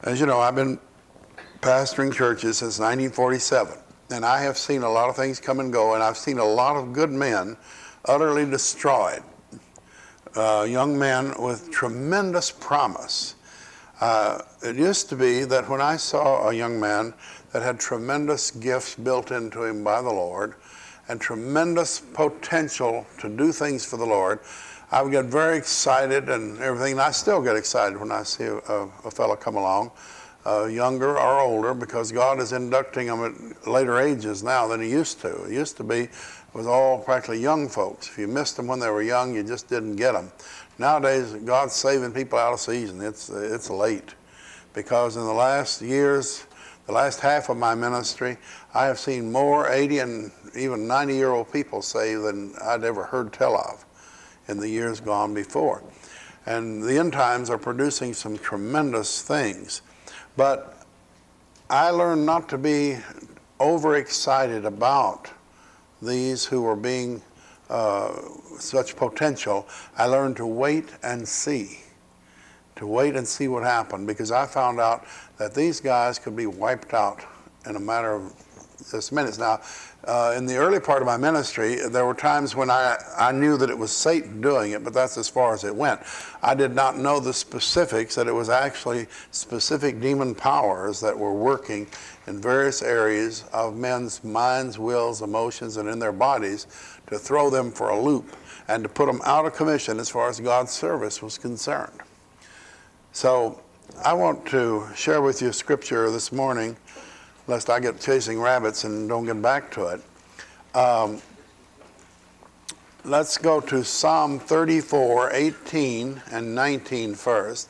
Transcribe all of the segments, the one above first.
As you know, I've been pastoring churches since 1947, and I have seen a lot of things come and go, and I've seen a lot of good men utterly destroyed. Young men with tremendous promise. It used to be that when I saw a young man that had tremendous gifts built into him by the Lord and tremendous potential to do things for the Lord, I would get very excited and everything, and I still get excited when I see a fellow come along, younger or older, because God is inducting them at later ages now than He used to. It used to be, it was all practically young folks. If you missed them when they were young, you just didn't get them. Nowadays, God's saving people out of season. It's late, because in the last years, the last half of my ministry, I have seen more 80 and even 90-year-old people saved than I'd ever heard tell of in the years gone before. And the end times are producing some tremendous things. But I learned not to be overexcited about these who were being such potential. I learned to wait and see. To wait and see what happened, because I found out that these guys could be wiped out in a matter of just minutes. Now, in the early part of my ministry, there were times when I knew that it was Satan doing it, but that's as far as it went. I did not know the specifics, that it was actually specific demon powers that were working in various areas of men's minds, wills, emotions, and in their bodies to throw them for a loop and to put them out of commission as far as God's service was concerned. So I want to share with you scripture this morning, lest I get chasing rabbits and don't get back to it. Let's go to Psalm 34, 18 and 19 first.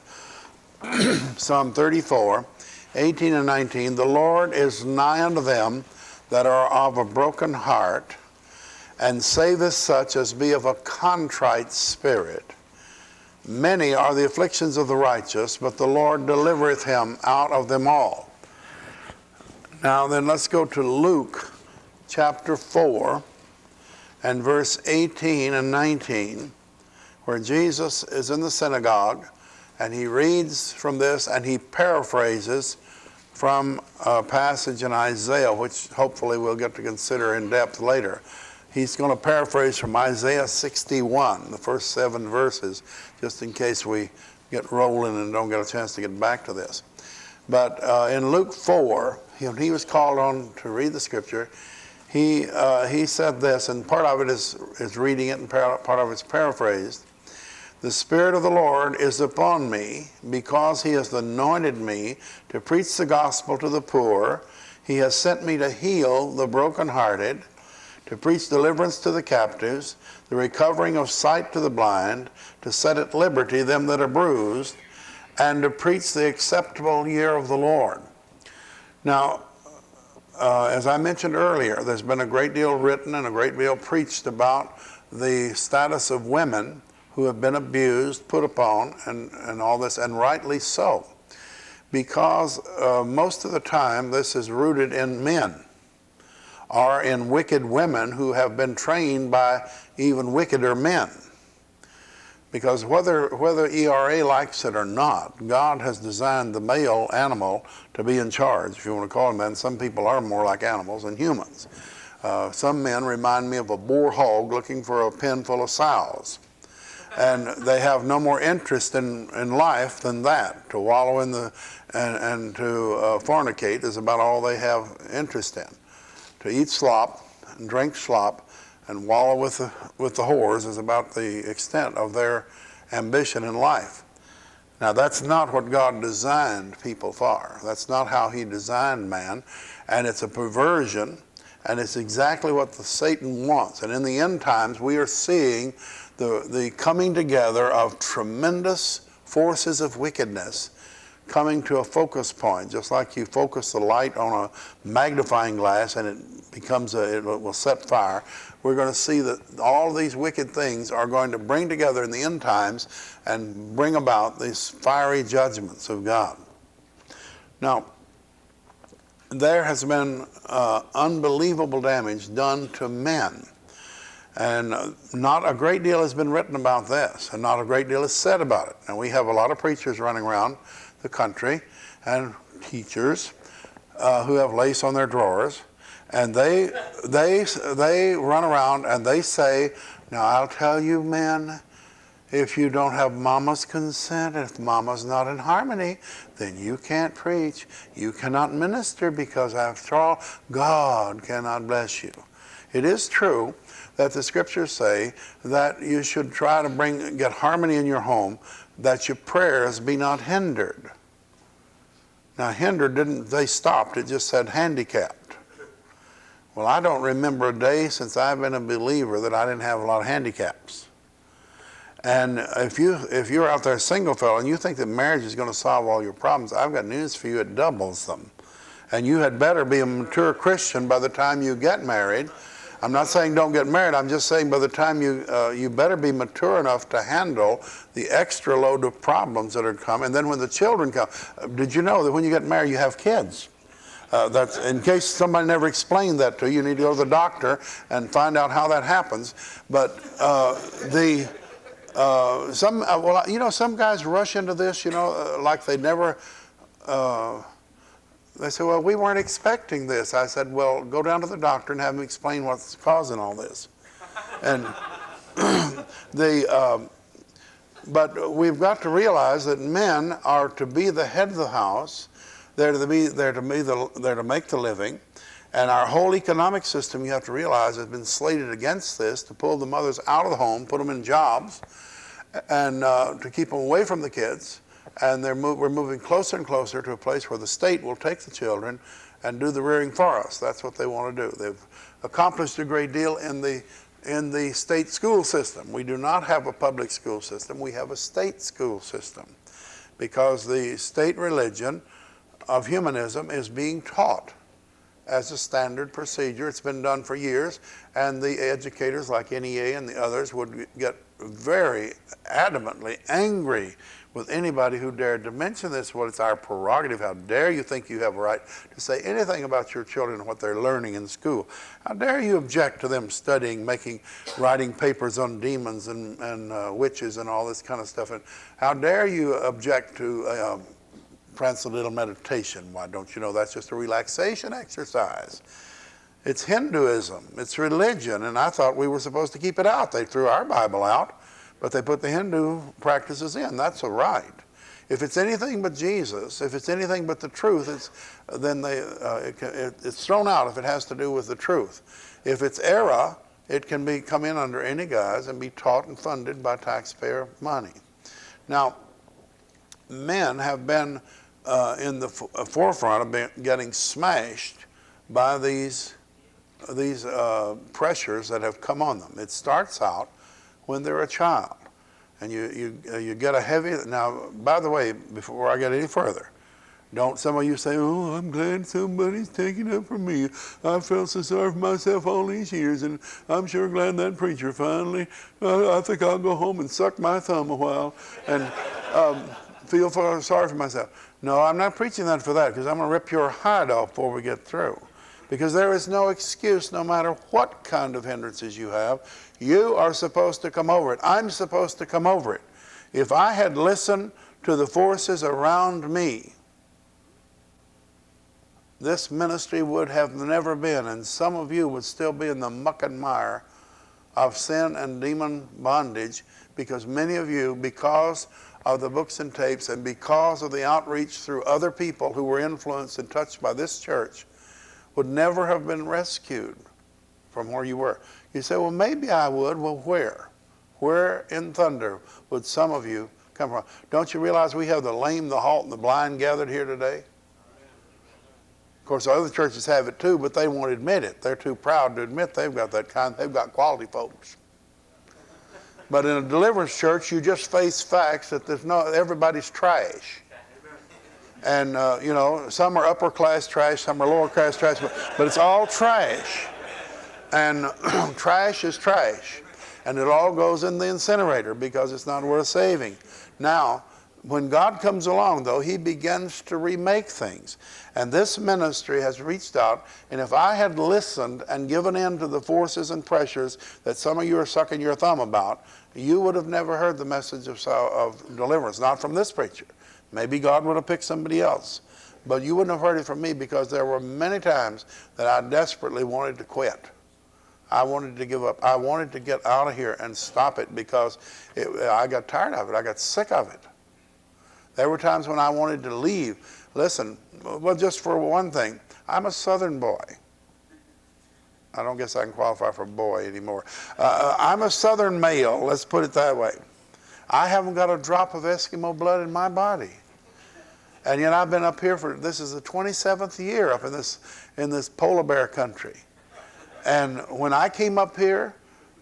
Psalm 34, 18 and 19. The Lord is nigh unto them that are of a broken heart, and saveth such as be of a contrite spirit. Many are the afflictions of the righteous, but the Lord delivereth him out of them all. Now then, let's go to Luke chapter 4 and verse 18 and 19, where Jesus is in the synagogue, and he reads from this, and he paraphrases from a passage in Isaiah, which hopefully we'll get to consider in depth later. He's going to paraphrase from Isaiah 61, the first 7 verses, just in case we get rolling and don't get a chance to get back to this. But in Luke 4, when he was called on to read the scripture, he said this, and part of it is reading it and part of it's paraphrased. The Spirit of the Lord is upon me, because He has anointed me to preach the gospel to the poor. He has sent me to heal the brokenhearted, to preach deliverance to the captives, the recovering of sight to the blind, to set at liberty them that are bruised, and to preach the acceptable year of the Lord. Now, as I mentioned earlier, there's been a great deal written and a great deal preached about the status of women who have been abused, put upon, and all this, and rightly so, because most of the time this is rooted in men, or in wicked women who have been trained by even wickeder men. Because whether ERA likes it or not, God has designed the male animal to be in charge, if you want to call them that. And some people are more like animals than humans. Some men remind me of a boar hog looking for a pen full of sows. And they have no more interest in life than that. To wallow in the and to fornicate is about all they have interest in. To eat slop and drink slop and wallow with the whores is about the extent of their ambition in life. Now, that's not what God designed people for. That's not how He designed man, and it's a perversion, and it's exactly what the Satan wants. And in the end times, we are seeing the coming together of tremendous forces of wickedness coming to a focus point, just like you focus the light on a magnifying glass and it will set fire. We're going to see that all these wicked things are going to bring together in the end times and bring about these fiery judgments of God. Now, there has been unbelievable damage done to men. And not a great deal has been written about this, and not a great deal is said about it. And we have a lot of preachers running around the country, and teachers who have lace on their drawers, and they run around and they say, now I'll tell you men, if you don't have mama's consent, if mama's not in harmony, then you can't preach. You cannot minister because after all, God cannot bless you. It is true that the scriptures say that you should try to get harmony in your home, that your prayers be not hindered. Now hindered they stopped, it just said handicapped. Well, I don't remember a day since I've been a believer that I didn't have a lot of handicaps. And if you're out there single fellow and you think that marriage is going to solve all your problems, I've got news for you, it doubles them. And you had better be a mature Christian by the time you get married. I'm not saying don't get married, I'm just saying by the time you better be mature enough to handle the extra load of problems that are coming. And then when the children come, did you know that when you get married you have kids? That's in case somebody never explained that to you, you need to go to the doctor and find out how that happens. But some guys rush into this, like they never, they say, well, we weren't expecting this. I said, well, go down to the doctor and have him explain what's causing all this. And but we've got to realize that men are to be the head of the house. They're to make the living. And our whole economic system, you have to realize, has been slated against this, to pull the mothers out of the home, put them in jobs, and to keep them away from the kids. And we're moving closer and closer to a place where the state will take the children and do the rearing for us. That's what they want to do. They've accomplished a great deal in the state school system. We do not have a public school system. We have a state school system because the state religion of humanism is being taught as a standard procedure. It's been done for years, and the educators like NEA and the others would get very adamantly angry with anybody who dared to mention this. Well, it's our prerogative. How dare you think you have a right to say anything about your children and what they're learning in school? How dare you object to them studying, writing papers on demons and witches and all this kind of stuff? And how dare you object to transcendental meditation? Why, don't you know that's just a relaxation exercise? It's Hinduism, it's religion, and I thought we were supposed to keep it out. They threw our Bible out, but they put the Hindu practices in. That's a right. If it's anything but Jesus, if it's anything but the truth, then it's thrown out if it has to do with the truth. If it's error, it can come in under any guise and be taught and funded by taxpayer money. Now, men have been in the forefront of getting smashed by these pressures that have come on them. It starts out when they're a child, and you get a heavy. Now, by the way, before I get any further, don't some of you say, "Oh, I'm glad somebody's taking up for me. I felt so sorry for myself all these years, and I'm sure glad that preacher finally. I think I'll go home and suck my thumb a while and feel sorry for myself." No, I'm not preaching that for that, because I'm going to rip your hide off before we get through. Because there is no excuse, no matter what kind of hindrances you have. You are supposed to come over it. I'm supposed to come over it. If I had listened to the forces around me, this ministry would have never been, and some of you would still be in the muck and mire of sin and demon bondage, because many of you, because of the books and tapes and because of the outreach through other people who were influenced and touched by this church, would never have been rescued from where you were. You say, well, maybe I would. Well, where? Where in thunder would some of you come from? Don't you realize we have the lame, the halt, and the blind gathered here today? Of course, other churches have it too, but they won't admit it. They're too proud to admit they've got that kind. They've got quality folks. But in a deliverance church, you just face facts that everybody's trash. And, some are upper class trash, some are lower class trash, but it's all trash. And trash is trash. And it all goes in the incinerator because it's not worth saving. Now, when God comes along, though, he begins to remake things. And this ministry has reached out, and if I had listened and given in to the forces and pressures that some of you are sucking your thumb about, you would have never heard the message of deliverance, not from this preacher. Maybe God would have picked somebody else. But you wouldn't have heard it from me because there were many times that I desperately wanted to quit. I wanted to give up. I wanted to get out of here and stop it because I got tired of it. I got sick of it. There were times when I wanted to leave. Listen, well, just for one thing, I'm a Southern boy. I don't guess I can qualify for boy anymore. I'm a Southern male, let's put it that way. I haven't got a drop of Eskimo blood in my body. And yet I've been up here this is the 27th year up in this polar bear country. And when I came up here,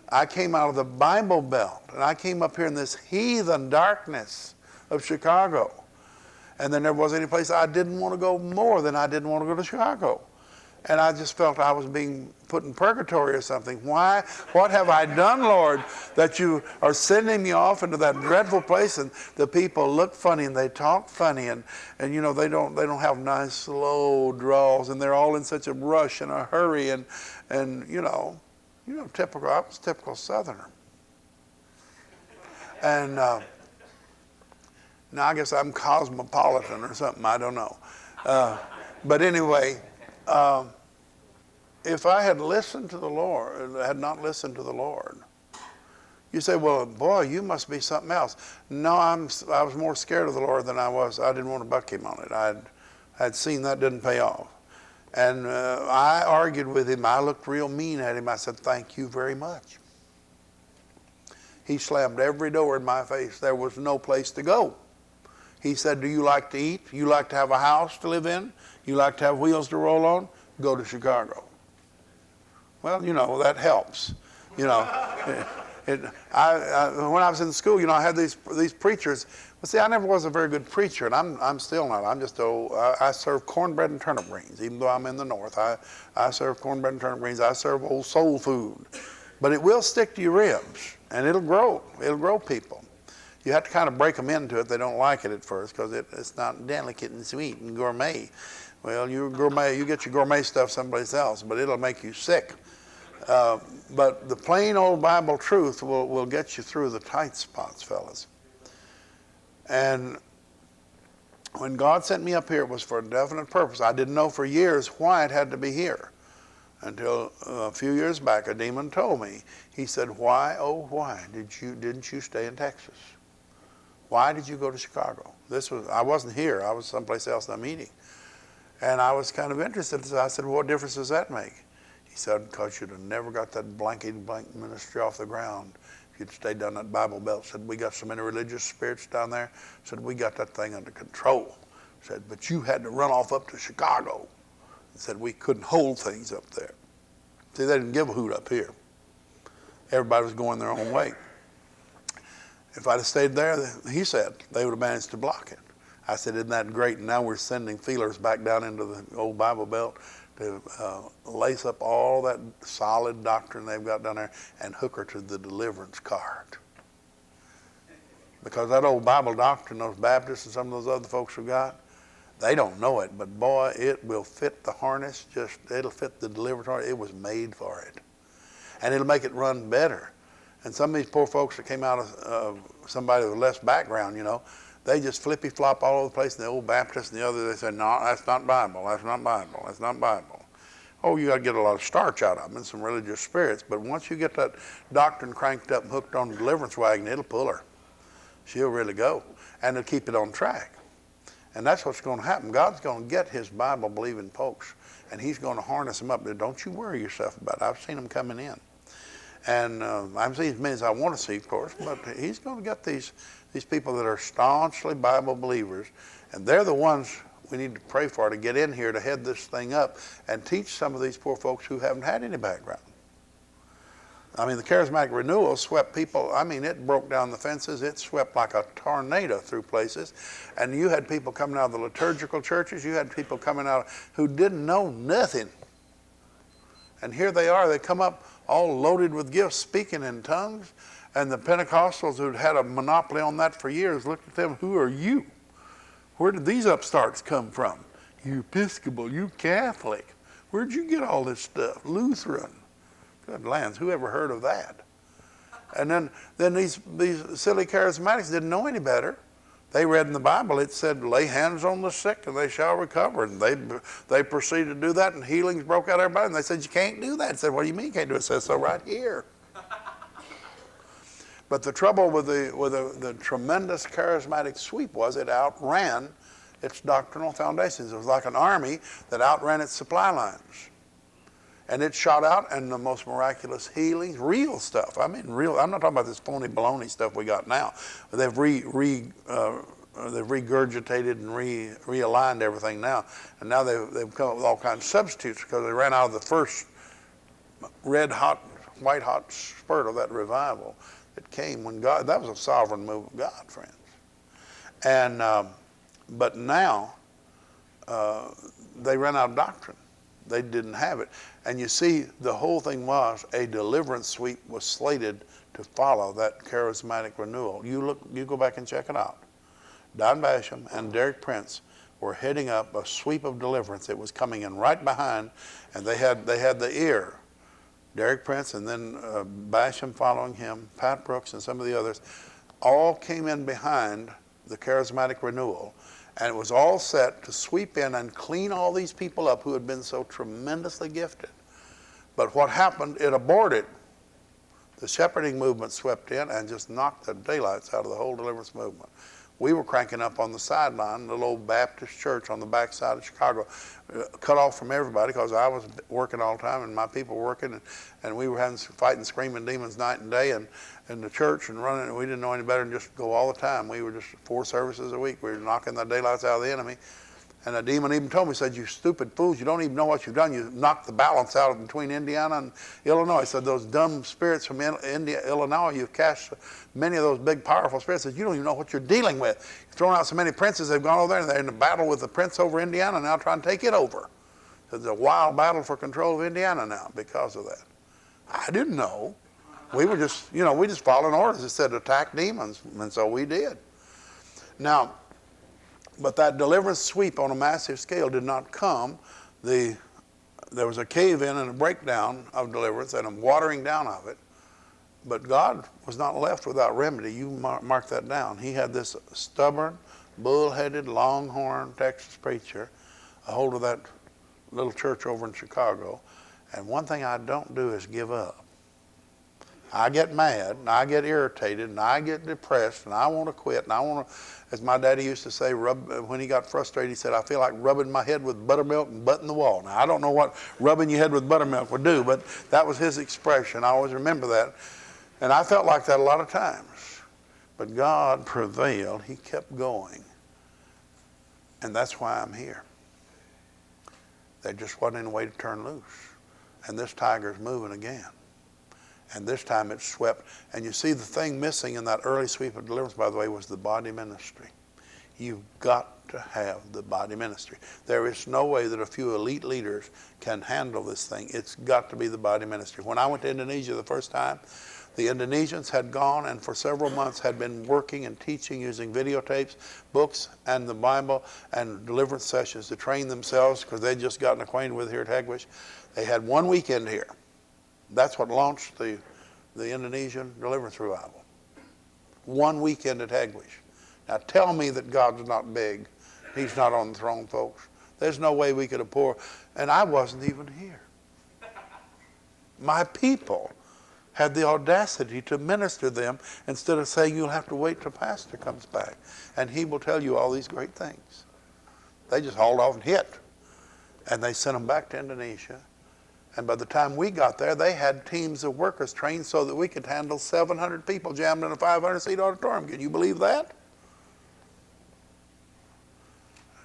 I came out of the Bible Belt, and I came up here in this heathen darkness of Chicago. And then there wasn't any place I didn't want to go more than I didn't want to go to Chicago. And I just felt I was being put in purgatory or something. Why? What have I done, Lord, that you are sending me off into that dreadful place? And the people look funny and they talk funny, and you know they don't have nice slow draws, and they're all in such a rush and a hurry, and you know typical. I was typical Southerner. And now I guess I'm cosmopolitan or something. I don't know. But anyway. If I had listened to the Lord, had not listened to the Lord, you say, well, boy, you must be something else. No, I was more scared of the Lord than I was. I didn't want to buck him on it. I'd seen that didn't pay off. And I argued with him. I looked real mean at him. I said, thank you very much. He slammed every door in my face. There was no place to go. He said, do you like to eat? You like to have a house to live in? You like to have wheels to roll on? Go to Chicago. Well, you know, that helps. You know, when I was in school, you know, I had these preachers. Well, see, I never was a very good preacher, and I'm still not. I'm just I serve cornbread and turnip greens, even though I'm in the north. I serve cornbread and turnip greens. I serve old soul food. But it will stick to your ribs, and it'll grow. It'll grow people. You have to kind of break them into it. They don't like it at first because it's not delicate and sweet and gourmet. Well, you get your gourmet stuff someplace else, but it'll make you sick. But the plain old Bible truth will get you through the tight spots, fellas. And when God sent me up here, it was for a definite purpose. I didn't know for years why it had to be here. Until a few years back, a demon told me. He said, why, oh why, didn't you stay in Texas? Why did you go to Chicago? I wasn't here. I was someplace else in a meeting. And I was kind of interested. So I said, well, what difference does that make? He said, because you'd have never got that blank ministry off the ground if you'd stayed down that Bible Belt. Said, we got so many religious spirits down there. Said, we got that thing under control. Said, but you had to run off up to Chicago. Said, we couldn't hold things up there. See, they didn't give a hoot up here. Everybody was going their own way. If I'd have stayed there, he said, they would have managed to block it. I said, isn't that great? And now we're sending feelers back down into the old Bible Belt to lace up all that solid doctrine they've got down there and hook her to the deliverance card. Because that old Bible doctrine, those Baptists and some of those other folks who got, they don't know it, but boy, it will fit the harness, it'll fit the deliverance harness. It was made for it. And it'll make it run better. And some of these poor folks that came out of somebody with less background, you know, they just flippy-flop all over the place. And the old Baptists and the other, they say, no, that's not Bible, that's not Bible, that's not Bible. Oh, you got to get a lot of starch out of them and some religious spirits. But once you get that doctrine cranked up and hooked on the deliverance wagon, it'll pull her. She'll really go. And it'll keep it on track. And that's what's going to happen. God's going to get his Bible-believing folks, and he's going to harness them up. Don't you worry yourself about it. I've seen them coming in. And I've seen as many as I want to see, of course, but he's going to get these people that are staunchly Bible believers, and they're the ones we need to pray for to get in here to head this thing up and teach some of these poor folks who haven't had any background. I mean, the charismatic renewal swept people. I mean, it broke down the fences. It swept like a tornado through places. And you had people coming out of the liturgical churches. You had people coming out who didn't know nothing. And here they are. They come up all loaded with gifts, speaking in tongues. And the Pentecostals who'd had a monopoly on that for years looked at them, who are you? Where did these upstarts come from? You Episcopal, you Catholic. Where'd you get all this stuff? Lutheran. Good lands, who ever heard of that? And then these silly charismatics didn't know any better. They read in the Bible, it said, lay hands on the sick and they shall recover. And they proceeded to do that, and healings broke out everybody. And they said, you can't do that. I said, what do you mean you can't do it? It says so right here. But the trouble with the tremendous charismatic sweep was it outran its doctrinal foundations. It was like an army that outran its supply lines. And it shot out, and the most miraculous healings, real stuff. I mean, real. I'm not talking about this phony baloney stuff we got now. They've they've regurgitated and realigned everything now, and now they've come up with all kinds of substitutes because they ran out of the first white hot spurt of that revival that came when God. That was a sovereign move of God, friends. And but now they ran out of doctrine. They didn't have it. And you see, the whole thing was a deliverance sweep was slated to follow that charismatic renewal. You go back and check it out. Don Basham and Derek Prince were heading up a sweep of deliverance. It was coming in right behind, and they had the ear. Derek Prince and then Basham following him, Pat Brooks and some of the others, all came in behind the charismatic renewal. And it was all set to sweep in and clean all these people up who had been so tremendously gifted. But what happened, it aborted. The shepherding movement swept in and just knocked the daylights out of the whole deliverance movement. We were cranking up on the sideline, the little old Baptist church on the backside of Chicago, cut off from everybody because I was working all the time and my people were working, and we were fighting screaming demons night and day in the church and running, and we didn't know any better than just go all the time. We were just 4 services a week. We were knocking the daylights out of the enemy. And a demon even told me, said, you stupid fools, you don't even know what you've done. You knocked the balance out between Indiana and Illinois. He said, those dumb spirits from Illinois, you've cast many of those big, powerful spirits. Said, you don't even know what you're dealing with. You've thrown out so many princes, they've gone over there, and they're in a battle with the prince over Indiana, now trying to take it over. There's a wild battle for control of Indiana now because of that. I didn't know. We were just, we just following orders. It said attack demons, and so we did. Now, but that deliverance sweep on a massive scale did not come. There was a cave-in and a breakdown of deliverance and a watering down of it. But God was not left without remedy. You mark that down. He had this stubborn, bull-headed, longhorn Texas preacher a hold of that little church over in Chicago. And one thing I don't do is give up. I get mad, and I get irritated, and I get depressed, and I want to quit, and I want to, as my daddy used to say, when he got frustrated, he said, I feel like rubbing my head with buttermilk and butting the wall. Now, I don't know what rubbing your head with buttermilk would do, but that was his expression. I always remember that. And I felt like that a lot of times. But God prevailed. He kept going. And that's why I'm here. There just wasn't any way to turn loose. And this tiger's moving again. And this time it swept. And you see, the thing missing in that early sweep of deliverance, by the way, was the body ministry. You've got to have the body ministry. There is no way that a few elite leaders can handle this thing. It's got to be the body ministry. When I went to Indonesia the first time, the Indonesians had gone and for several months had been working and teaching using videotapes, books, and the Bible and deliverance sessions to train themselves because they'd just gotten acquainted with it here at Hegwish. They had one weekend here. That's what launched the Indonesian deliverance revival. One weekend at Hegwish. Now tell me that God's not big. He's not on the throne, folks. There's no way we could have poured. And I wasn't even here. My people had the audacity to minister them instead of saying, you'll have to wait till pastor comes back and he will tell you all these great things. They just hauled off and hit. And they sent them back to Indonesia. And by the time we got there, they had teams of workers trained so that we could handle 700 people jammed in a 500-seat auditorium. Can you believe that?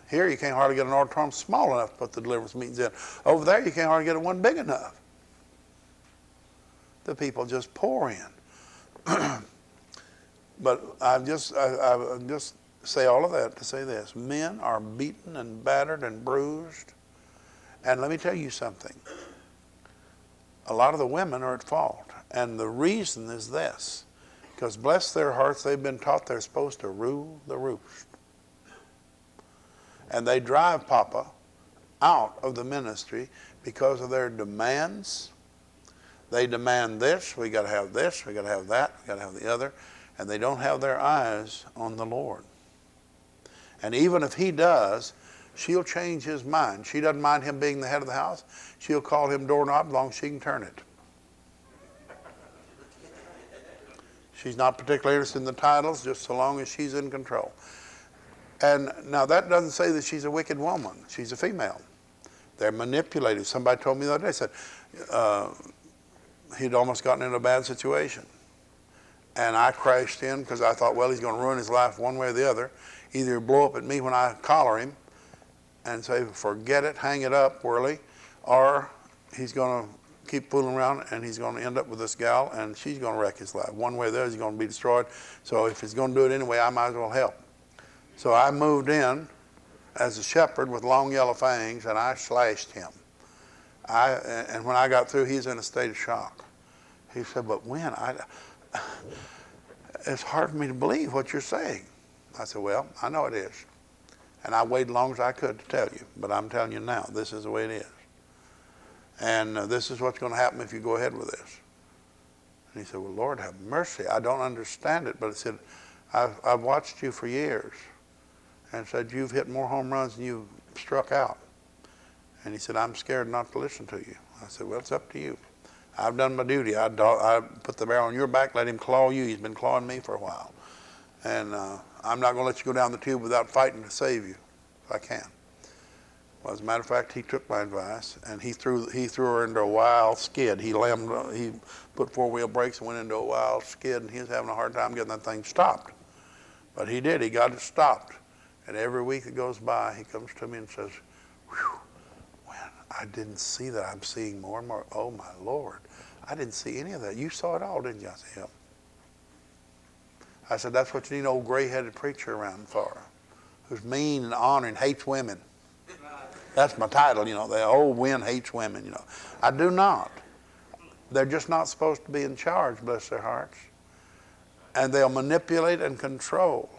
Here, you can't hardly get an auditorium small enough to put the deliverance meetings in. Over there, you can't hardly get one big enough. The people just pour in. But I just say all of that to say this. Men are beaten and battered and bruised. And let me tell you something. A lot of the women are at fault. And the reason is this. Because bless their hearts, they've been taught they're supposed to rule the roost. And they drive Papa out of the ministry because of their demands. They demand this, we got to have this, we got to have that, we got to have the other. And they don't have their eyes on the Lord. And even if he does, she'll change his mind. She doesn't mind him being the head of the house. She'll call him doorknob as long as she can turn it. She's not particularly interested in the titles, just so long as she's in control. And now that doesn't say that she's a wicked woman. She's a female. They're manipulative. Somebody told me the other day, said he'd almost gotten in a bad situation. And I crashed in because I thought, well, he's going to ruin his life one way or the other. Either he'll blow up at me when I collar him and say, forget it, hang it up, Worley, or he's going to keep fooling around and he's going to end up with this gal and she's going to wreck his life. One way or the other, he's going to be destroyed. So if he's going to do it anyway, I might as well help. So I moved in as a shepherd with long yellow fangs and I slashed him. And when I got through, he's in a state of shock. He said, but Win, it's hard for me to believe what you're saying. I said, well, I know it is. And I waited as long as I could to tell you, but I'm telling you now, this is the way it is. And this is what's going to happen if you go ahead with this. And he said, well, Lord, have mercy. I don't understand it, but he said, I've watched you for years. And said, you've hit more home runs than you've struck out. And he said, I'm scared not to listen to you. I said, well, it's up to you. I've done my duty. I put the barrel on your back, let him claw you. He's been clawing me for a while. And I'm not going to let you go down the tube without fighting to save you, if I can. Well, as a matter of fact, he took my advice, and he threw her into a wild skid. He put four-wheel brakes and went into a wild skid, and he was having a hard time getting that thing stopped. But he did. He got it stopped. And every week that goes by, he comes to me and says, whew, man, I didn't see that. I'm seeing more and more. Oh, my Lord. I didn't see any of that. You saw it all, didn't you? I said, yep. I said, that's what you need an old gray-headed preacher around for, who's mean and honoring, hates women. That's my title, you know, the old Win hates women, you know. I do not. They're just not supposed to be in charge, bless their hearts. And they'll manipulate and control.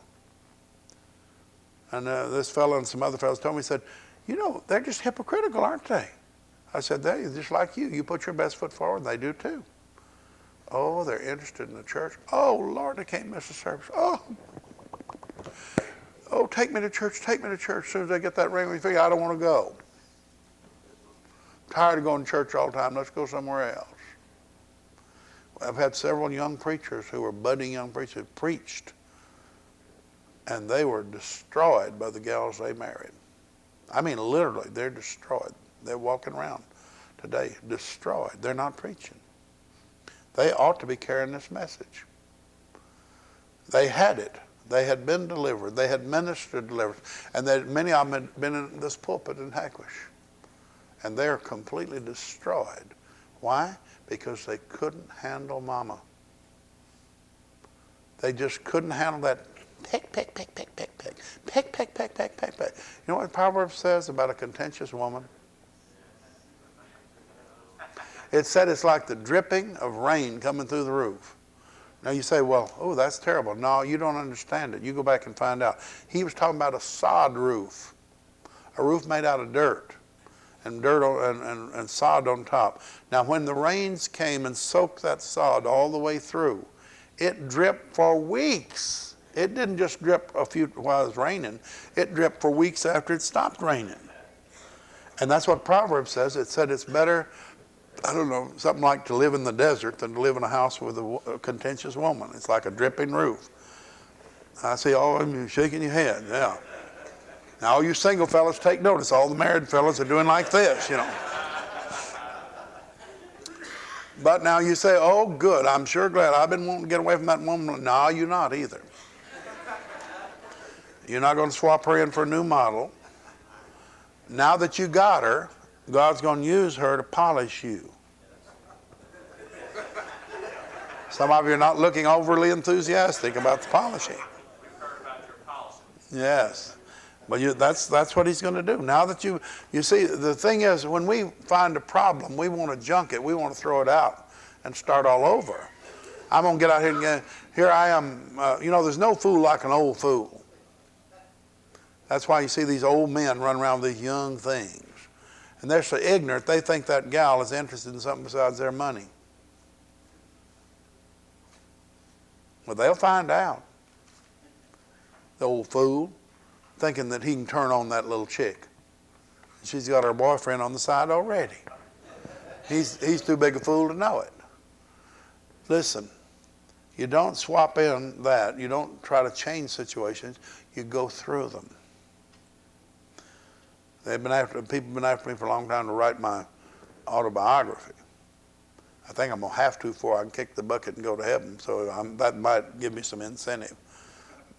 And this fellow and some other fellows told me, said, you know, they're just hypocritical, aren't they? I said, they're just like you. You put your best foot forward, they do too. Oh, they're interested in the church. Oh, Lord, they can't miss a service. Oh, take me to church, take me to church. As soon as they get that ring, we figure, I don't want to go. I'm tired of going to church all the time. Let's go somewhere else. I've had several young preachers who were budding young preachers who preached, and they were destroyed by the gals they married. I mean, literally, they're destroyed. They're walking around today destroyed. They're not preaching. They ought to be carrying this message. They had it. They had been delivered. They had ministered deliverance. And many of them had been in this pulpit in Hackish. And they're completely destroyed. Why? Because they couldn't handle mama. They just couldn't handle that peck, peck, peck, peck, peck, peck, peck, peck, peck, peck, peck, peck. You know what Proverbs says about a contentious woman? It said it's like the dripping of rain coming through the roof. Now you say, well, oh, that's terrible. No, you don't understand it. You go back and find out. He was talking about a sod roof, a roof made out of dirt, and dirt and sod on top. Now when the rains came and soaked that sod all the way through, it dripped for weeks. It didn't just drip a few while it was raining. It dripped for weeks after it stopped raining. And that's what Proverbs says. It said it's better, I don't know, something like to live in the desert than to live in a house with a contentious woman. It's like a dripping roof. I see all of you shaking your head, yeah. Now all you single fellas take notice. All the married fellas are doing like this, you know. But now you say, oh good, I'm sure glad. I've been wanting to get away from that woman. No, you're not either. You're not going to swap her in for a new model. Now that you got her, God's going to use her to polish you. Some of you are not looking overly enthusiastic about the polishing. We've heard about your policy. Yes. But that's what he's going to do. Now that you see, the thing is, when we find a problem, we want to junk it. We want to throw it out and start all over. I'm going to get out here and here I am. You know, there's no fool like an old fool. That's why you see these old men run around with these young things. And they're so ignorant, they think that gal is interested in something besides their money. Well, they'll find out. The old fool. thinking that he can turn on that little chick. She's got her boyfriend on the side already. He's too big a fool to know it. Listen, you don't swap in that. You don't try to change situations. You go through them. People have been after me for a long time to write my autobiography. I think I'm going to have to before I can kick the bucket and go to heaven. So that might give me some incentive.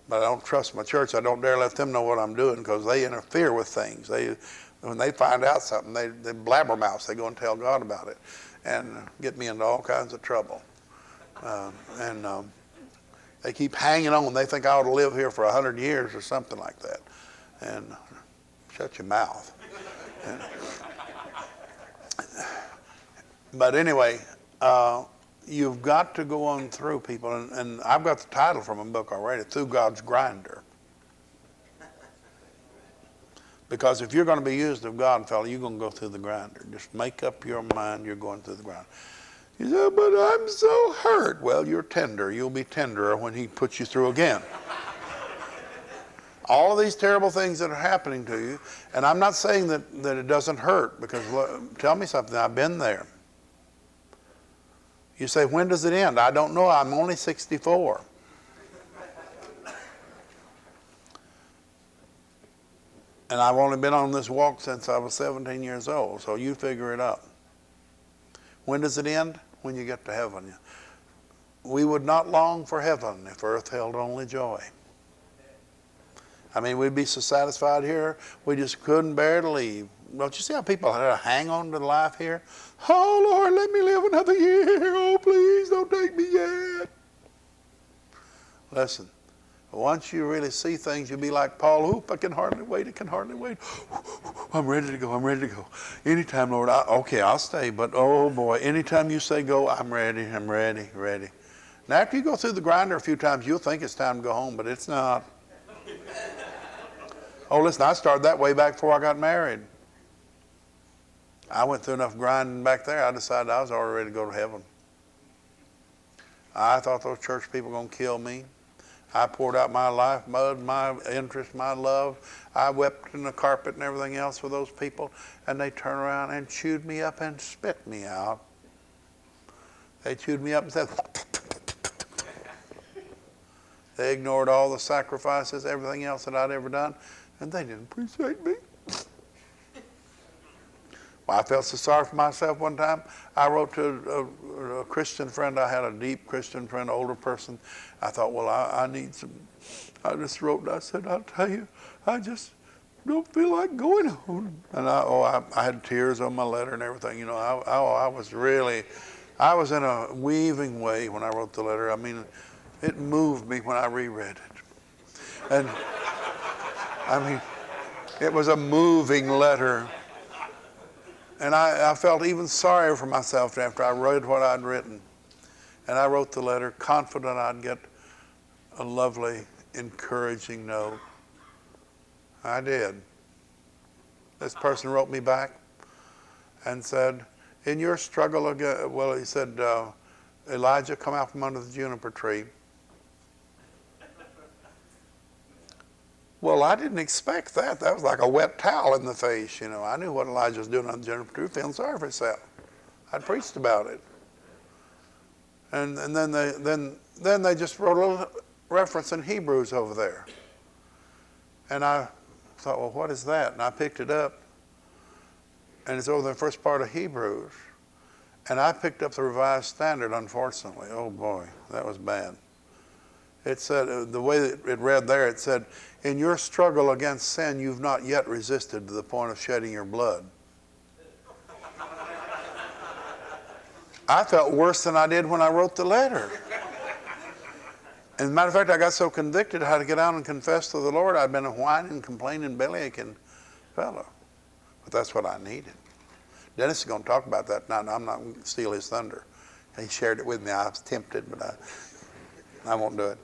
But I don't trust my church. I don't dare let them know what I'm doing because they interfere with things. When they find out something, they blabbermouth. They go and tell God about it and get me into all kinds of trouble. They keep hanging on. They think I ought to live here for 100 years or something like that. And shut your mouth. But anyway, you've got to go on through people. And I've got the title from a book already, Through God's Grinder. Because if you're going to be used of God, fella, you're going to go through the grinder. Just make up your mind you're going through the grinder. You say, but I'm so hurt. Well, you're tender. You'll be tenderer when he puts you through again. All of these terrible things that are happening to you, and I'm not saying that it doesn't hurt, because tell me something, I've been there. You say, when does it end? I don't know. I'm only 64. And I've only been on this walk since I was 17 years old, so you figure it out. When does it end? When you get to heaven. We would not long for heaven if earth held only joy. I mean, we'd be so satisfied here, we just couldn't bear to leave. Don't you see how people hang on to life here? Oh, Lord, let me live another year. Oh, please, don't take me yet. Listen. Once you really see things, you'll be like Paul. Oop, I can hardly wait. I can hardly wait. I'm ready to go. I'm ready to go. Anytime, Lord. Okay, I'll stay. But, oh, boy, anytime you say go, I'm ready. I'm ready, ready. Now, after you go through the grinder a few times, you'll think it's time to go home, but it's not. Oh, listen, I started that way back before I got married. I went through enough grinding back there, I decided I was already ready to go to heaven. I thought those church people were going to kill me. I poured out my life, my interest, my love. I wept in the carpet and everything else for those people, and they turned around and chewed me up and spit me out. They chewed me up and said, they ignored all the sacrifices, everything else that I'd ever done, and they didn't appreciate me. Well, I felt so sorry for myself one time. I wrote to a Christian friend. I had a deep Christian friend, older person. I thought, well, I need some. I just wrote and I said, I'll tell you, I just don't feel like going home. And I had tears on my letter and everything. You know, I was in a weaving way when I wrote the letter. I mean, it moved me when I reread it. And I mean, it was a moving letter. And I felt even sorrier for myself after I read what I'd written. And I wrote the letter confident I'd get a lovely, encouraging note. I did. This person wrote me back and said, in your struggle again, well, he said, Elijah, come out from under the juniper tree. Well, I didn't expect that. That was like a wet towel in the face, you know. I knew what Elijah was doing on the juniper tree, feeling sorry for himself. I'd preached about it. And then they just wrote a little reference in Hebrews over there. And I thought, well, what is that? And I picked it up, and it's over the first part of Hebrews. And I picked up the Revised Standard, unfortunately. Oh, boy, that was bad. It said, the way that it read there, it said, in your struggle against sin, you've not yet resisted to the point of shedding your blood. I felt worse than I did when I wrote the letter. As a matter of fact, I got so convicted I had to get out and confess to the Lord. I'd been a whining, complaining, bellyaching fellow. But that's what I needed. Dennis is going to talk about that now. I'm not going to steal his thunder. He shared it with me. I was tempted, but I won't do it.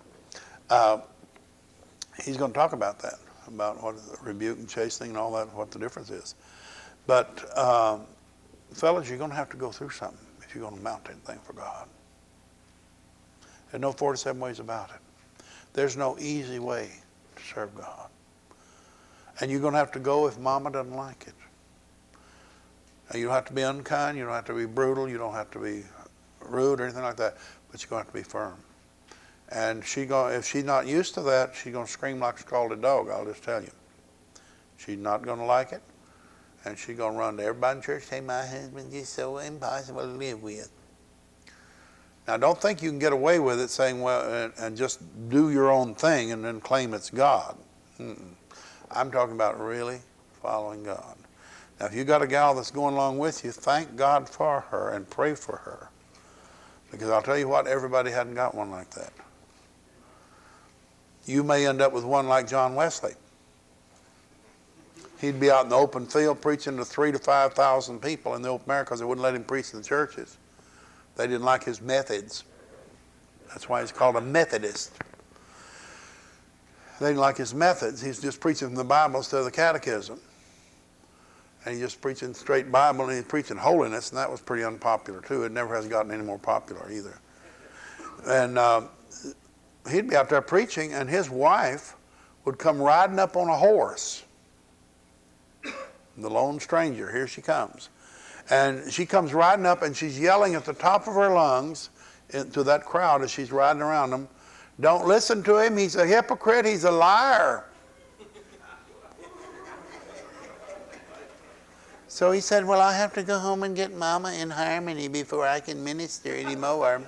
He's going to talk about that, about what rebuke and chastening and all that, what the difference is. But fellas, you're going to have to go through something if you're going to mount anything for God. There's no 47 ways about it. There's no easy way to serve God. And you're going to have to go if Mama doesn't like it. And you don't have to be unkind. You don't have to be brutal. You don't have to be rude or anything like that. But you're going to have to be firm. And if she's not used to that, she's going to scream like a scalded dog, I'll just tell you. She's not going to like it. And she's going to run to everybody in church and say, my husband is so impossible to live with. Now, don't think you can get away with it saying, well, and just do your own thing and then claim it's God. I'm talking about really following God. Now, if you got a gal that's going along with you, thank God for her and pray for her. Because I'll tell you what, everybody hadn't got one like that. You may end up with one like John Wesley. He'd be out in the open field preaching to 3,000 to 5,000 people in the open air because they wouldn't let him preach in the churches. They didn't like his methods. That's why he's called a Methodist. They didn't like his methods. He's just preaching from the Bible instead of the catechism. And he's just preaching straight Bible, and he's preaching holiness, and that was pretty unpopular too. It never has gotten any more popular either. And he'd be out there preaching, and his wife would come riding up on a horse. The lone stranger, here she comes. And she comes riding up, and she's yelling at the top of her lungs to that crowd as she's riding around them, don't listen to him, he's a hypocrite, he's a liar. So he said, well, I have to go home and get Mama in harmony before I can minister anymore.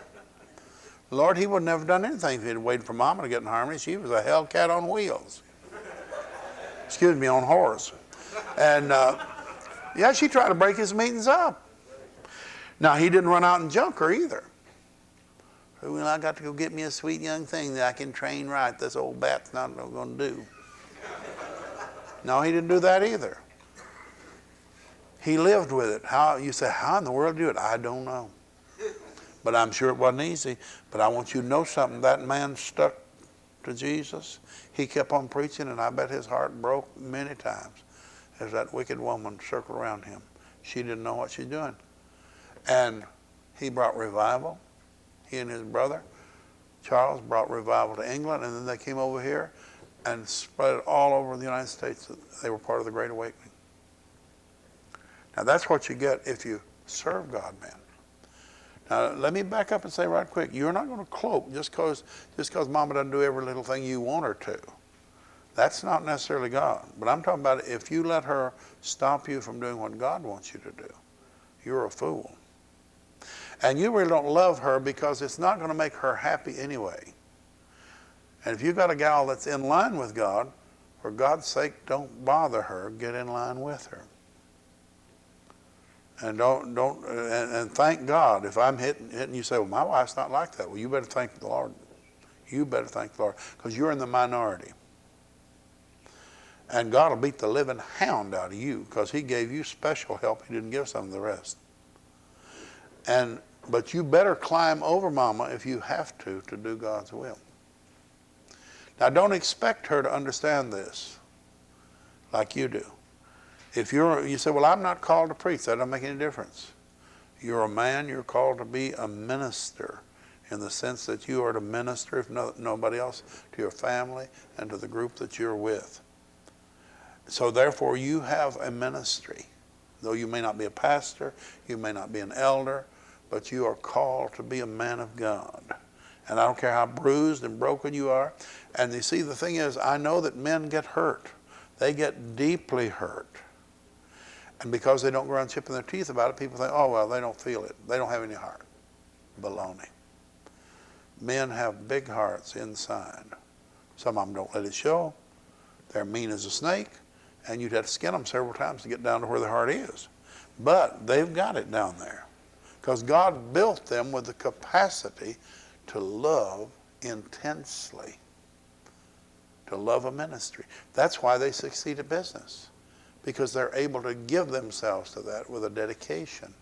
Lord, he would never done anything if he'd waited for Mama to get in harmony. She was a hellcat on wheels. Excuse me, on horse. And yeah, she tried to break his meetings up. Now, he didn't run out and junk her either. Well, I got to go get me a sweet young thing that I can train right. This old bat's not going to do. No, he didn't do that either. He lived with it. You say, how in the world do you do it? I don't know. But I'm sure it wasn't easy. But I want you to know something. That man stuck to Jesus. He kept on preaching, and I bet his heart broke many times as that wicked woman circled around him. She didn't know what she's doing. And he brought revival. He and his brother, Charles, brought revival to England, and then they came over here and spread it all over the United States. They were part of the Great Awakening. Now, that's what you get if you serve God, man. Now, let me back up and say right quick, you're not going to cloak just because Mama doesn't do every little thing you want her to. That's not necessarily God. But I'm talking about if you let her stop you from doing what God wants you to do, you're a fool. And you really don't love her because it's not going to make her happy anyway. And if you've got a gal that's in line with God, for God's sake, don't bother her. Get in line with her. And and thank God. If I'm hitting you, say, well, my wife's not like that. Well, you better thank the Lord. You better thank the Lord, because you're in the minority. And God will beat the living hound out of you because he gave you special help. He didn't give some of the rest. But you better climb over Mama if you have to do God's will. Now, don't expect her to understand this like you do. If you say, well, I'm not called to preach, that doesn't make any difference. You're a man, you're called to be a minister in the sense that you are to minister, if nobody else, to your family and to the group that you're with. So therefore, you have a ministry. Though you may not be a pastor, you may not be an elder, but you are called to be a man of God. And I don't care how bruised and broken you are. And you see, the thing is, I know that men get hurt. They get deeply hurt. And because they don't go around chipping their teeth about it, people think, oh, well, they don't feel it. They don't have any heart. Baloney. Men have big hearts inside. Some of them don't let it show. They're mean as a snake. And you'd have to skin them several times to get down to where their heart is. But they've got it down there. Because God built them with the capacity to love intensely. To love a ministry. That's why they succeed at business. Because they're able to give themselves to that with a dedication.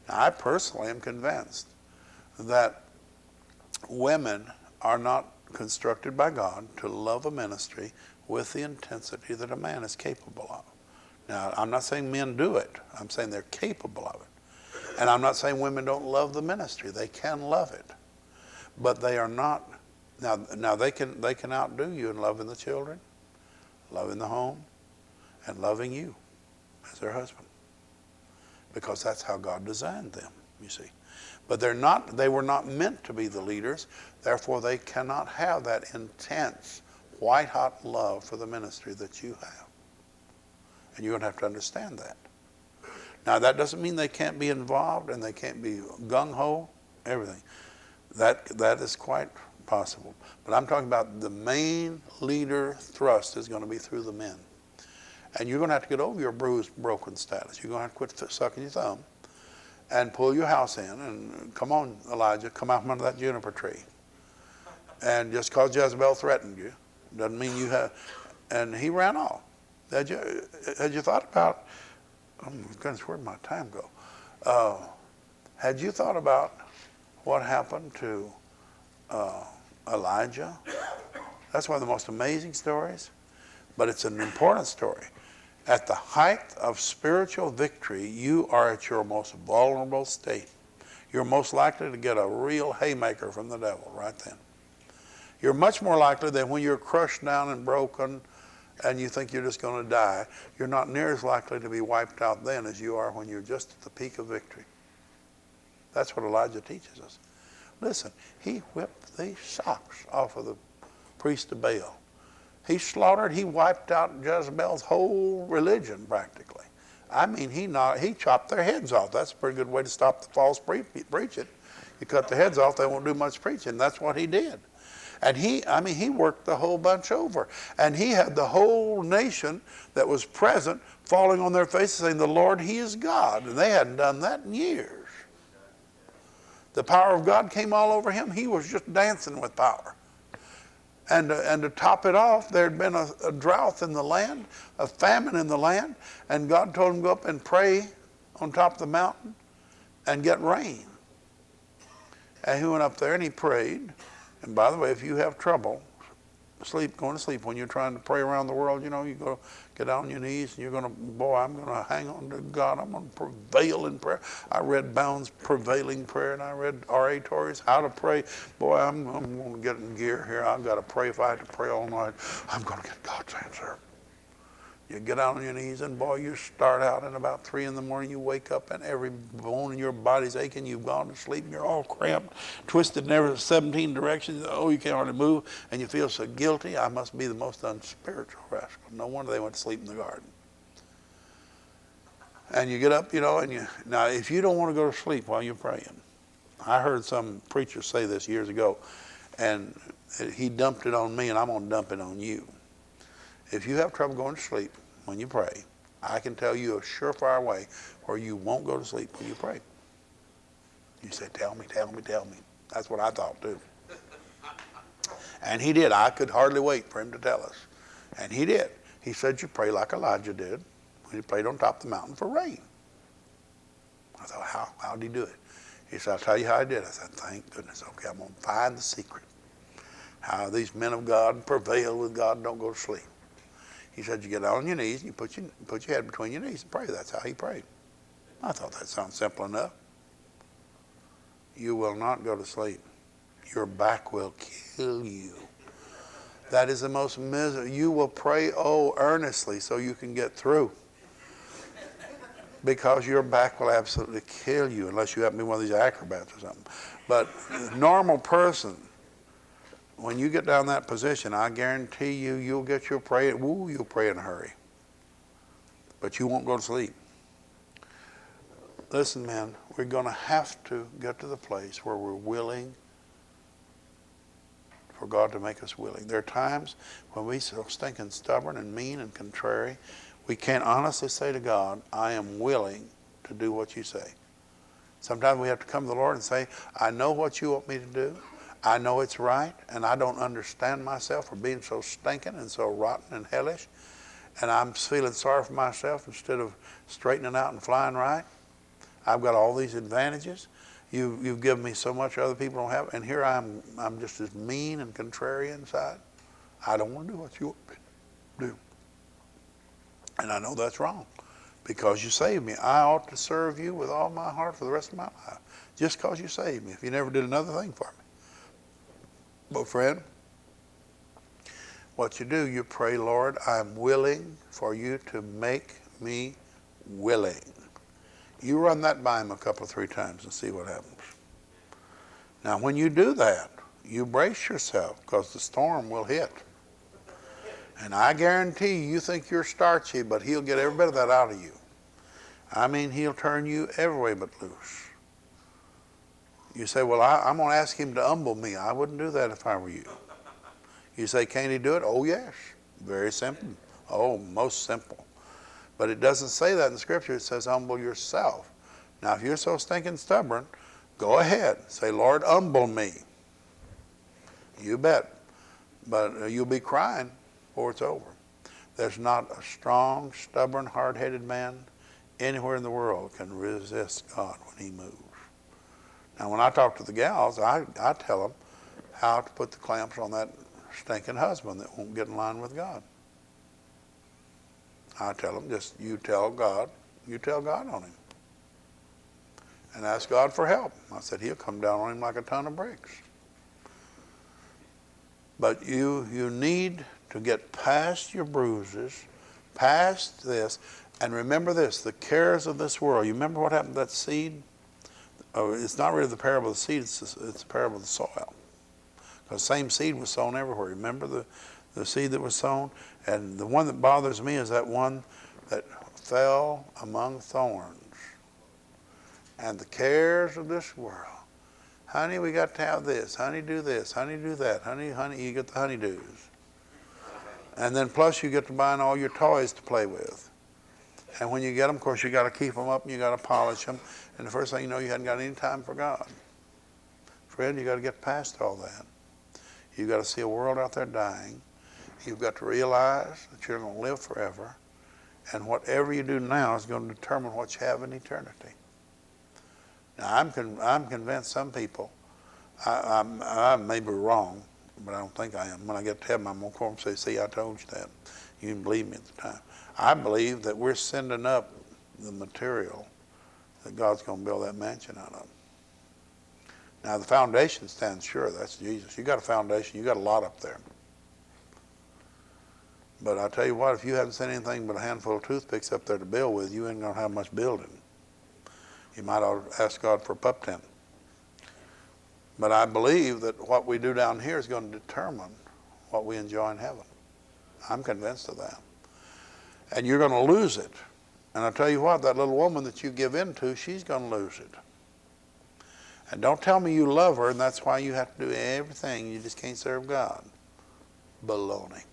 Now, I personally am convinced that women are not constructed by God to love a ministry with the intensity that a man is capable of. Now, I'm not saying men do it. I'm saying they're capable of it. And I'm not saying women don't love the ministry. They can love it. But they are not, now they can outdo you in loving the children, loving the home, and loving you as their husband. Because that's how God designed them, you see. But they were not meant to be the leaders. Therefore, they cannot have that intense, white-hot love for the ministry that you have. And you're going to have to understand that. Now, that doesn't mean they can't be involved and they can't be gung-ho, everything. That is quite possible. But I'm talking about the main leader thrust is going to be through the men. And you're going to have to get over your bruised, broken status. You're going to have to quit sucking your thumb and pull your house in. And come on, Elijah, come out from under that juniper tree. And just because Jezebel threatened you doesn't mean you have. And he ran off. Had you thought about, oh my goodness, where'd my time go? Had you thought about what happened to Elijah? That's one of the most amazing stories, but it's an important story. At the height of spiritual victory, you are at your most vulnerable state. You're most likely to get a real haymaker from the devil right then. You're much more likely than when you're crushed down and broken and you think you're just going to die. You're not near as likely to be wiped out then as you are when you're just at the peak of victory. That's what Elijah teaches us. Listen, he whipped the socks off of the priest of Baal. He slaughtered, he wiped out Jezebel's whole religion practically. I mean, he chopped their heads off. That's a pretty good way to stop the false preaching. You cut the heads off, they won't do much preaching. That's what he did. And he worked the whole bunch over. And he had the whole nation that was present falling on their faces saying, the Lord, he is God. And they hadn't done that in years. The power of God came all over him. He was just dancing with power. And to top it off, there had been a drought in the land, a famine in the land, and God told him to go up and pray on top of the mountain and get rain. And he went up there and he prayed. And by the way, if you have trouble going to sleep when you're trying to pray around the world, you go get down on your knees and you're going to, boy, I'm going to hang on to God. I'm going to prevail in prayer. I read Bound's Prevailing Prayer and I read R.A. Torrey's How to Pray. Boy, I'm going to get in gear here. I've got to pray. If I have to pray all night, I'm going to get God's answer. You get down on your knees and boy, you start out and about 3 in the morning, you wake up and every bone in your body's aching. You've gone to sleep and you're all cramped, twisted in every 17 directions. Oh, you can't hardly move and you feel so guilty. I must be the most unspiritual rascal. No wonder they went to sleep in the garden. And you get up, and now if you don't want to go to sleep while you're praying, I heard some preacher say this years ago and he dumped it on me and I'm going to dump it on you. If you have trouble going to sleep when you pray, I can tell you a surefire way where you won't go to sleep when you pray. You say, tell me. That's what I thought too. And he did. I could hardly wait for him to tell us. And he did. He said, you pray like Elijah did when he prayed on top of the mountain for rain. I thought, how did he do it? He said, I'll tell you how I did. I said, thank goodness. Okay, I'm going to find the secret. How these men of God prevail with God and don't go to sleep. He said, you get down on your knees and you put your head between your knees and pray. That's how he prayed. I thought that sounds simple enough. You will not go to sleep. Your back will kill you. That is the most miserable. You will pray, earnestly so you can get through. Because your back will absolutely kill you unless you happen to be one of these acrobats or something. But a normal person, when you get down that position, I guarantee you'll get your prayer. You'll pray in a hurry. But you won't go to sleep. Listen, man, we're going to have to get to the place where we're willing for God to make us willing. There are times when we're so stinking stubborn and mean and contrary, we can't honestly say to God, I am willing to do what you say. Sometimes we have to come to the Lord and say, I know what you want me to do. I know it's right, and I don't understand myself for being so stinking and so rotten and hellish, and I'm feeling sorry for myself instead of straightening out and flying right. I've got all these advantages. You've given me so much other people don't have, and here I'm just as mean and contrary inside. I don't want to do what you want me to do. And I know that's wrong because you saved me. I ought to serve you with all my heart for the rest of my life just because you saved me if you never did another thing for me. But friend, what you do, you pray, Lord, I'm willing for you to make me willing. You run that by him a couple, 3 times and see what happens. Now, when you do that, you brace yourself because the storm will hit. And I guarantee you think you're starchy, but he'll get every bit of that out of you. I mean, he'll turn you every way but loose. You say, well, I'm going to ask him to humble me. I wouldn't do that if I were you. You say, can he do it? Oh, yes. Very simple. Oh, most simple. But it doesn't say that in Scripture. It says, humble yourself. Now, if you're so stinking stubborn, go ahead. Say, Lord, humble me. You bet. But you'll be crying before it's over. There's not a strong, stubborn, hard-headed man anywhere in the world can resist God when he moves. Now, when I talk to the gals, I tell them how to put the clamps on that stinking husband that won't get in line with God. I tell them, just you tell God on him. And ask God for help. I said, he'll come down on him like a ton of bricks. But you need to get past your bruises, past this, and remember this, the cares of this world. You remember what happened to that seed? Oh, it's not really the parable of the seed, it's the parable of the soil. Because the same seed was sown everywhere. Remember the seed that was sown? And the one that bothers me is that one that fell among thorns. And the cares of this world. Honey, we got to have this. Honey, do this. Honey, do that. Honey, you get the honeydews. And then plus you get to buying all your toys to play with. And when you get them, of course, you got to keep them up and you got to polish them. And the first thing you know, you hadn't got any time for God. Friend, you got to get past all that. You've got to see a world out there dying. You've got to realize that you're going to live forever. And whatever you do now is going to determine what you have in eternity. Now, I'm convinced some people, I may be wrong, but I don't think I am. When I get to heaven, I'm going to come and say, see, I told you that. You didn't believe me at the time. I believe that we're sending up the material that God's going to build that mansion out of. Now, the foundation stands sure. That's Jesus. You got a foundation. You got a lot up there. But I tell you what, if you haven't sent anything but a handful of toothpicks up there to build with, you ain't going to have much building. You might ought to ask God for a pup tent. But I believe that what we do down here is going to determine what we enjoy in heaven. I'm convinced of that. And you're going to lose it. And I'll tell you what, that little woman that you give in to, she's going to lose it. And don't tell me you love her and that's why you have to do everything. You just can't serve God. Baloney.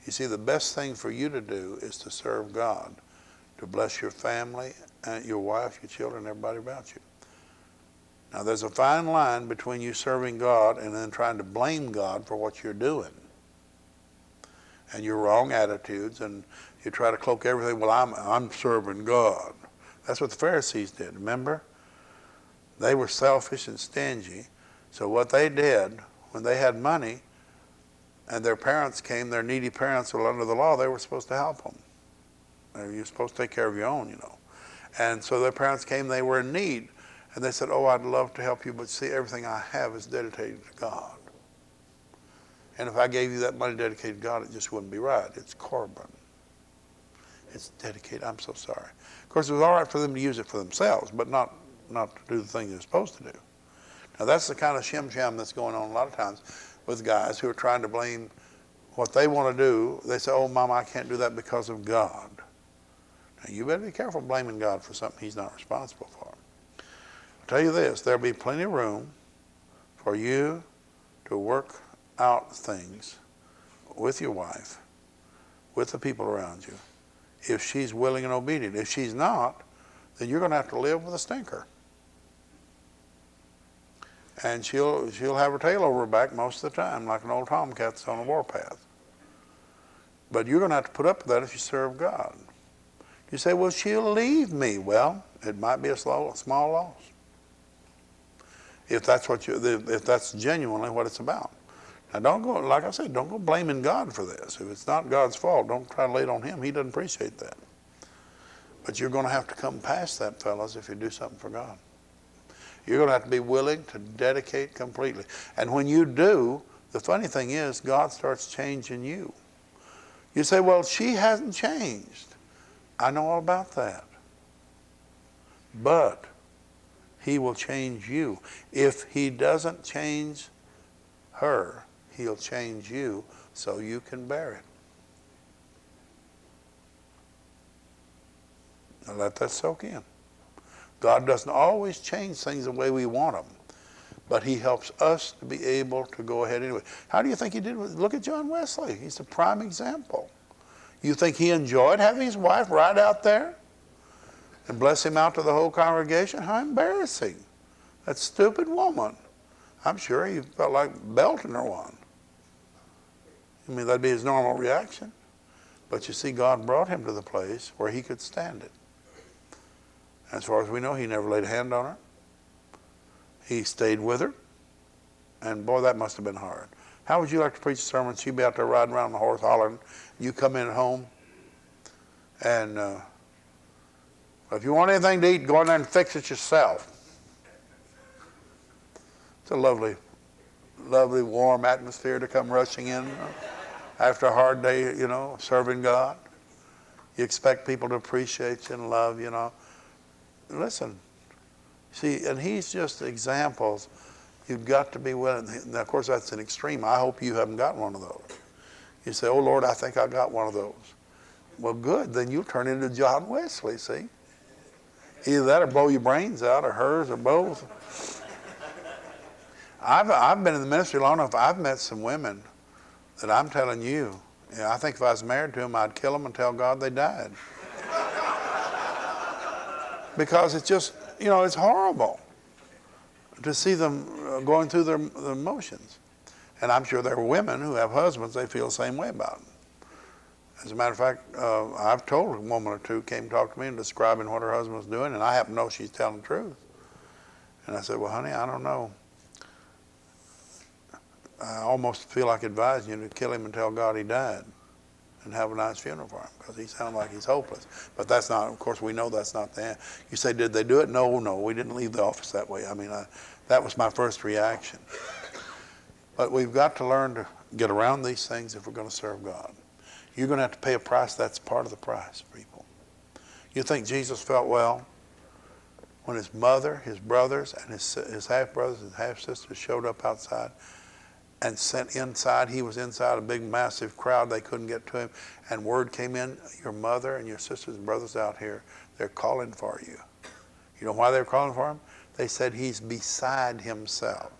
You see, the best thing for you to do is to serve God, to bless your family, and your wife, your children, everybody about you. Now, there's a fine line between you serving God and then trying to blame God for what you're doing. And your wrong attitudes, and you try to cloak everything, well, I'm serving God. That's what the Pharisees did, remember? They were selfish and stingy. So what they did, when they had money, and their parents came, their needy parents were under the law, they were supposed to help them. You're supposed to take care of your own, you know. And so their parents came, they were in need. And they said, oh, I'd love to help you, but see, everything I have is dedicated to God. And if I gave you that money dedicated to God, it just wouldn't be right. It's Corban. It's dedicated. I'm so sorry. Of course, it was all right for them to use it for themselves, but not to do the thing they're supposed to do. Now, that's the kind of shim-sham that's going on a lot of times with guys who are trying to blame what they want to do. They say, oh, Mama, I can't do that because of God. Now, you better be careful blaming God for something he's not responsible for. I'll tell you this, there'll be plenty of room for you to work out things with your wife, with the people around you, if she's willing and obedient. If she's not, then you're going to have to live with a stinker. And she'll have her tail over her back most of the time, like an old tomcat that's on a warpath. But you're going to have to put up with that if you serve God. You say, well, she'll leave me. Well, it might be a small loss. If that's genuinely what it's about. Now, don't go, like I said, don't go blaming God for this. If it's not God's fault, don't try to lay it on him. He doesn't appreciate that. But you're going to have to come past that, fellas, if you do something for God. You're going to have to be willing to dedicate completely. And when you do, The funny thing is, God starts changing you. You say, well, she hasn't changed. I know all about that. But he will change you. If he doesn't change her, he'll change you so you can bear it. Now let that soak in. God doesn't always change things the way we want them, but he helps us to be able to go ahead anyway. How do you think he did? Look at John Wesley. He's a prime example. You think he enjoyed having his wife right out there and bless him out to the whole congregation? How embarrassing. That stupid woman. I'm sure he felt like belting her one. I mean, that'd be his normal reaction. But you see, God brought him to the place where he could stand it. As far as we know, he never laid a hand on her. He stayed with her. And boy, that must have been hard. How would you like to preach a sermon? She'd be out there riding around on the horse hollering. You come in at home. And if you want anything to eat, go in there and fix it yourself. It's a lovely, lovely, warm atmosphere to come rushing in after a hard day, serving God. You expect people to appreciate you and love, Listen, see, and he's just examples. You've got to be willing. Now, of course, that's an extreme. I hope you haven't got one of those. You say, oh, Lord, I think I got one of those. Well, good. Then you'll turn into John Wesley, see? Either that or blow your brains out, or hers, or both. I've been in the ministry long enough. I've met some women that I'm telling you, I think if I was married to them, I'd kill them and tell God they died. Because it's just, it's horrible to see them going through their emotions. And I'm sure there are women who have husbands, they feel the same way about them. As a matter of fact, I've told a woman or two came to talk to me and describing what her husband was doing, and I happen to know she's telling the truth. And I said, well, honey, I don't know. I almost feel like advising you to kill him and tell God he died and have a nice funeral for him, because he sounded like he's hopeless. But that's not, of course, we know that's not the end. You say, did they do it? No, we didn't leave the office that way. I mean, that was my first reaction. But we've got to learn to get around these things if we're going to serve God. You're going to have to pay a price. That's part of the price, people. You think Jesus felt well when his mother, his brothers, and his half-brothers and half-sisters showed up outside and sent inside? He was inside a big, massive crowd. They couldn't get to him. And word came in, your mother and your sisters and brothers out here, they're calling for you. You know why they're calling for him? They said he's beside himself.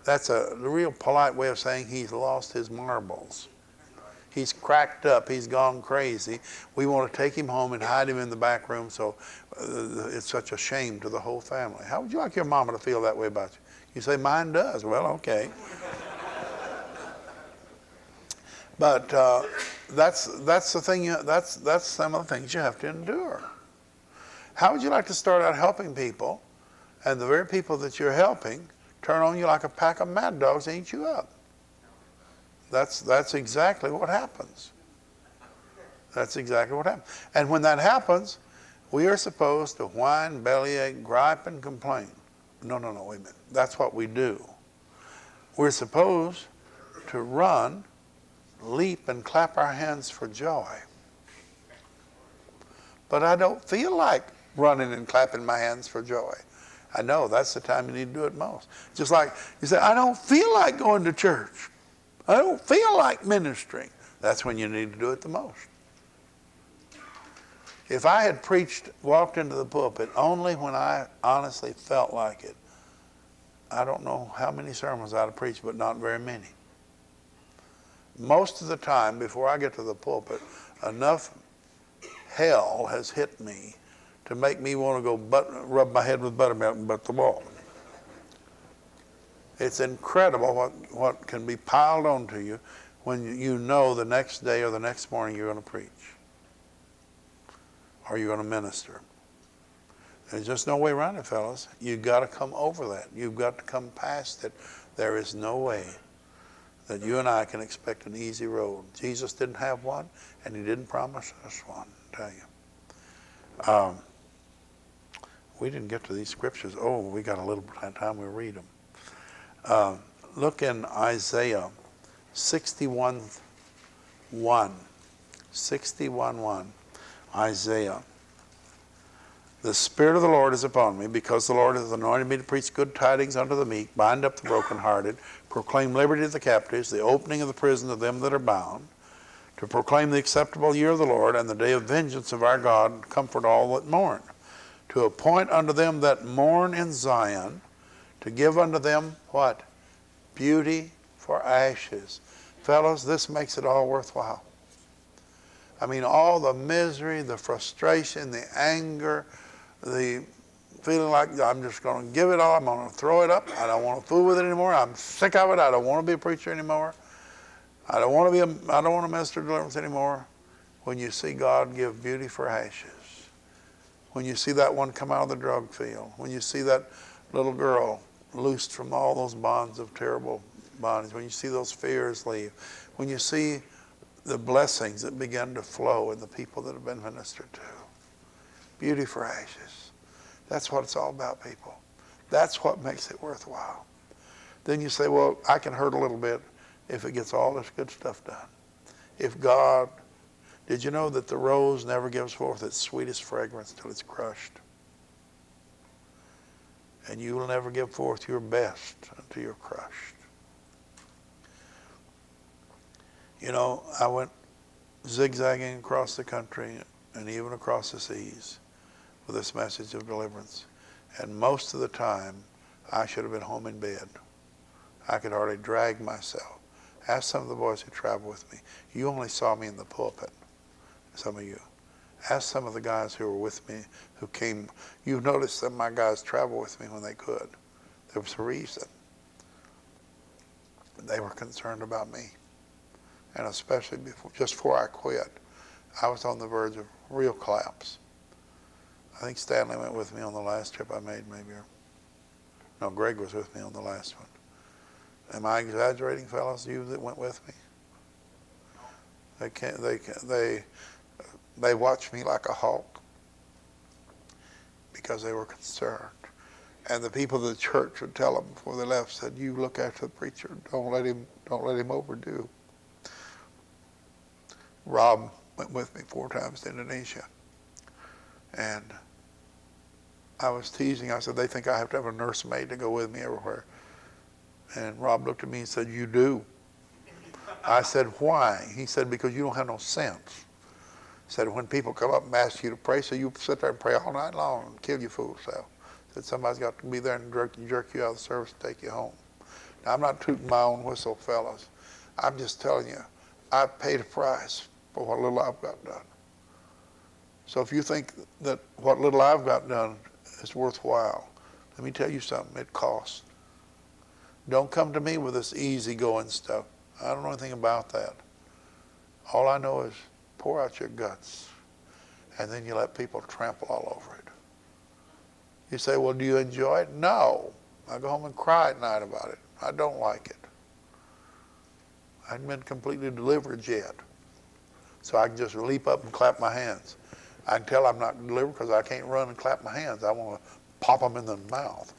That's a real polite way of saying he's lost his marbles. He's cracked up. He's gone crazy. We want to take him home and hide him in the back room, so it's such a shame to the whole family. How would you like your mama to feel that way about you? You say, mine does. Well, okay. But that's the thing. That's some of the things you have to endure. How would you like to start out helping people, and the very people that you're helping turn on you like a pack of mad dogs and eat you up? That's exactly what happens. That's exactly what happens. And when that happens, we are supposed to whine, bellyache, gripe, and complain. No, wait a minute. That's what we do. We're supposed to run, leap, and clap our hands for joy. But I don't feel like running and clapping my hands for joy. I know that's the time you need to do it most. Just like you say, I don't feel like going to church. I don't feel like ministering. That's when you need to do it the most. If I had walked into the pulpit only when I honestly felt like it, I don't know how many sermons I'd have preached, but not very many. Most of the time, before I get to the pulpit, enough hell has hit me to make me want to go rub my head with buttermilk and butt the wall. It's incredible what can be piled onto you when you know the next day or the next morning you're going to preach or you're going to minister. There's just no way around it, fellas. You've got to come over that. You've got to come past it. There is no way that you and I can expect an easy road. Jesus didn't have one, and he didn't promise us one, I tell you. We didn't get to these scriptures. Oh, we got a little time. We'll read them. Look in Isaiah 61:1. 61:1. Isaiah. The Spirit of the Lord is upon me, because the Lord hath anointed me to preach good tidings unto the meek, bind up the brokenhearted, proclaim liberty to the captives, the opening of the prison of them that are bound, to proclaim the acceptable year of the Lord, and the day of vengeance of our God, comfort all that mourn, to appoint unto them that mourn in Zion, to give unto them what? Beauty for ashes. Fellows, this makes it all worthwhile. I mean, all the misery, the frustration, the anger, the feeling like I'm just going to give it all, I'm going to throw it up, I don't want to fool with it anymore, I'm sick of it, I don't want to be a preacher anymore, I don't want to minister deliverance anymore. When you see God give beauty for ashes, when you see that one come out of the drug field, when you see that little girl loosed from all those bonds of terrible bondage, when you see those fears leave, when you see the blessings that begin to flow in the people that have been ministered to. Beauty for ashes. That's what it's all about, people. That's what makes it worthwhile. Then you say, well, I can hurt a little bit if it gets all this good stuff done. If God, did you know that the rose never gives forth its sweetest fragrance till it's crushed? And you will never give forth your best until you're crushed. You know, I went zigzagging across the country and even across the seas with this message of deliverance. And most of the time, I should have been home in bed. I could hardly drag myself. Ask some of the boys who travel with me. You only saw me in the pulpit, some of you. Ask some of the guys who were with me, who came. You noticed that my guys traveled with me when they could. There was a reason. They were concerned about me. And especially just before I quit, I was on the verge of real collapse. I think Stanley went with me on the last trip I made, maybe. No, Greg was with me on the last one. Am I exaggerating, fellas? You that went with me? They watched me like a hawk because they were concerned. And the people of the church would tell them before they left, said, you look after the preacher, don't let him overdo. Rob went with me 4 times to Indonesia. And I was teasing. I said, they think I have to have a nursemaid to go with me everywhere. And Rob looked at me and said, you do. I said, why? He said, because you don't have no sense. He said, when people come up and ask you to pray, so you sit there and pray all night long and kill your fool self. Said, somebody's got to be there and jerk you out of the service and take you home. Now, I'm not tooting my own whistle, fellas. I'm just telling you, I paid a price for what little I've got done. So if you think that what little I've got done is worthwhile, let me tell you something, it costs. Don't come to me with this easygoing stuff. I don't know anything about that. All I know is pour out your guts, and then you let people trample all over it. You say, well, do you enjoy it? No. I go home and cry at night about it. I don't like it. I haven't been completely delivered yet. So I can just leap up and clap my hands. I can tell I'm not delivered because I can't run and clap my hands. I want to pop them in the mouth.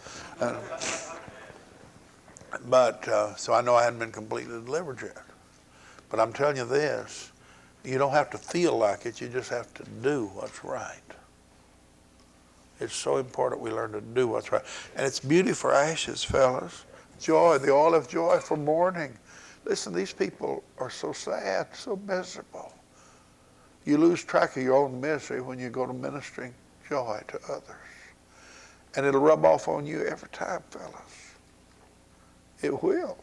So I know I hadn't been completely delivered yet. But I'm telling you this, you don't have to feel like it, you just have to do what's right. It's so important we learn to do what's right. And it's beauty for ashes, fellas. Joy, the oil of joy for mourning. Listen, these people are so sad, so miserable. You lose track of your own misery when you go to ministering joy to others. And it'll rub off on you every time, fellas. It will.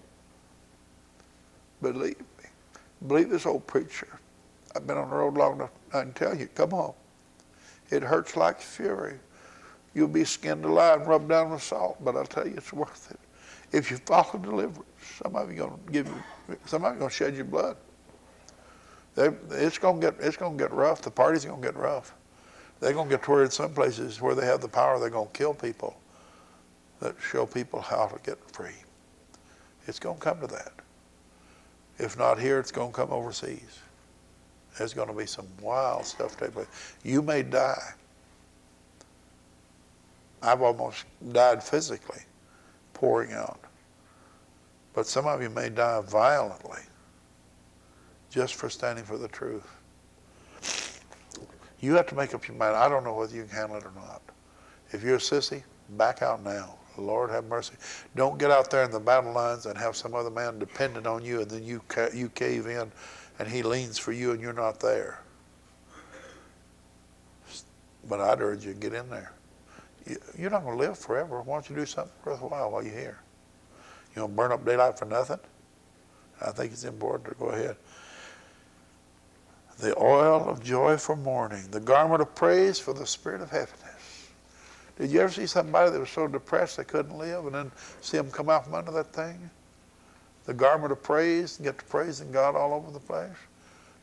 Believe me. Believe this old preacher. I've been on the road long enough, I can tell you, come on. It hurts like fury. You'll be skinned alive and rubbed down with salt, but I'll tell you it's worth it. If you follow deliverance, somebody's gonna shed your blood. It's gonna get rough. The party's gonna get rough. They're gonna get to where in some places where they have the power, they're gonna kill people that show people how to get free. It's gonna come to that. If not here, it's gonna come overseas. There's gonna be some wild stuff taking place. You may die. I've almost died physically, pouring out. But some of you may die violently just for standing for the truth. You have to make up your mind. I don't know whether you can handle it or not. If you're a sissy, back out now. Lord have mercy. Don't get out there in the battle lines and have some other man dependent on you, and then you cave in and he leans for you and you're not there. But I'd urge you to get in there. You're not going to live forever. Why don't you do something worthwhile while you're here? You don't burn up daylight for nothing? I think it's important to go ahead. The oil of joy for mourning, the garment of praise for the spirit of heaviness. Did you ever see somebody that was so depressed they couldn't live, and then see them come out from under that thing? The garment of praise, and get to praising God all over the place.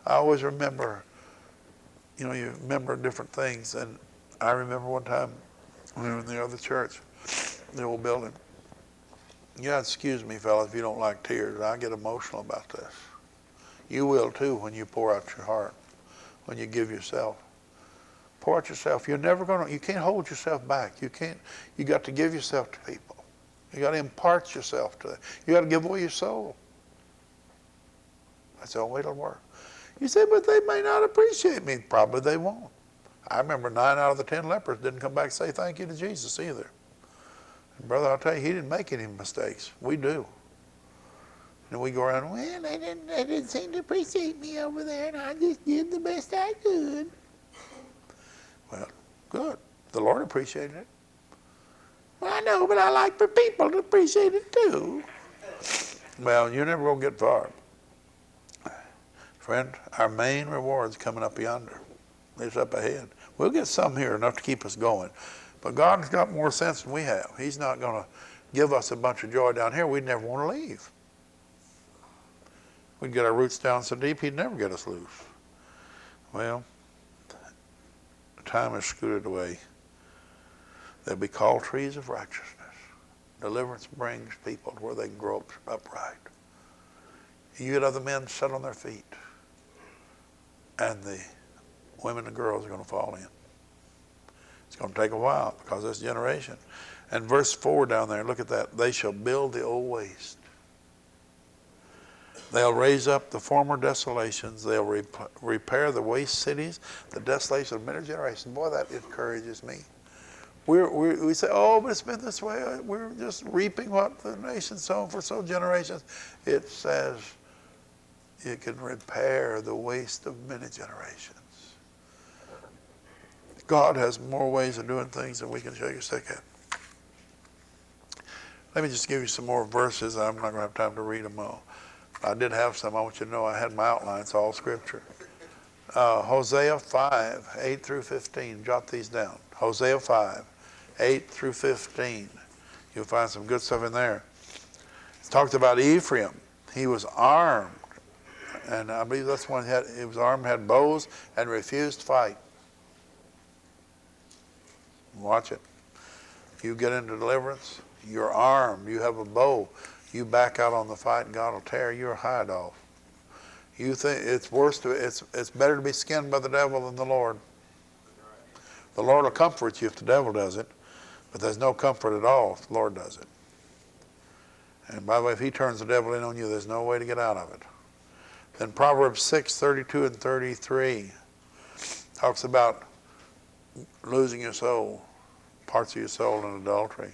I always remember, you remember different things, and I remember one time when we were in the other church, the old building. Yeah, excuse me, fellas, if you don't like tears. I get emotional about this. You will too when you pour out your heart, when you give yourself. Pour out yourself. You can't hold yourself back. You got to give yourself to people. You got to impart yourself to them. You got to give away your soul. That's the only way it'll work. You say, but they may not appreciate me. Probably they won't. I remember 9 out of the 10 lepers didn't come back and say thank you to Jesus either. And brother, I'll tell you, he didn't make any mistakes. We do. And we go around, well, they didn't seem to appreciate me over there, and I just did the best I could. Well, good. The Lord appreciated it. Well, I know, but I like for people to appreciate it too. Well, you're never going to get far. Friend, our main reward's coming up yonder. It's up ahead. We'll get some here, enough to keep us going. But God's got more sense than we have. He's not going to give us a bunch of joy down here. We'd never want to leave. We'd get our roots down so deep, he'd never get us loose. Well, time has scooted away. They'll be called trees of righteousness. Deliverance brings people to where they can grow up upright. You get other men set on their feet, and the women and girls are going to fall in. It's going to take a while because of this generation. And verse 4 down there, look at that. They shall build the old waste. They'll raise up the former desolations. They'll repair the waste cities, the desolation of many generations. Boy, that encourages me. We say, oh, but it's been this way. We're just reaping what the nation's sown for so generations. It says it can repair the waste of many generations. God has more ways of doing things than we can shake a stick at. Let me just give you some more verses. I'm not going to have time to read them all. I did have some. I want you to know I had my outlines, all scripture. Hosea 5, 8 through 15. Jot these down. Hosea 5, 8 through 15. You'll find some good stuff in there. It talks about Ephraim. He was armed. And I believe that's when he was armed, had bows, and refused to fight. Watch it. You get into deliverance, you're armed, you have a bow, you back out on the fight, and God will tear your hide off. You think it's better to be skinned by the devil than the Lord. The Lord will comfort you if the devil does it, but there's no comfort at all if the Lord does it. And by the way, if he turns the devil in on you, there's no way to get out of it. Then Proverbs 6, 32 and 33 talks about losing your soul, parts of your soul in adultery.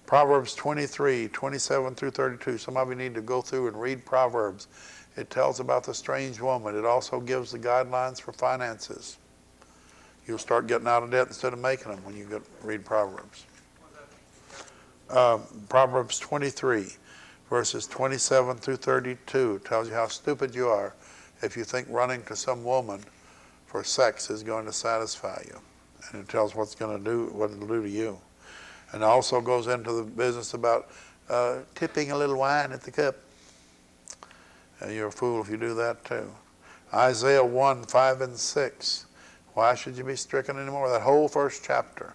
Proverbs 23, 27 through 32. Some of you need to go through and read Proverbs. It tells about the strange woman. It also gives the guidelines for finances. You'll start getting out of debt instead of making them when you read Proverbs. Proverbs 23, verses 27 through 32 tells you how stupid you are if you think running to some woman for sex is going to satisfy you. And it tells what it'll do to you. And it also goes into the business about tipping a little wine at the cup. You're a fool if you do that too. Isaiah 1, 5 and 6. Why should you be stricken anymore? That whole first chapter.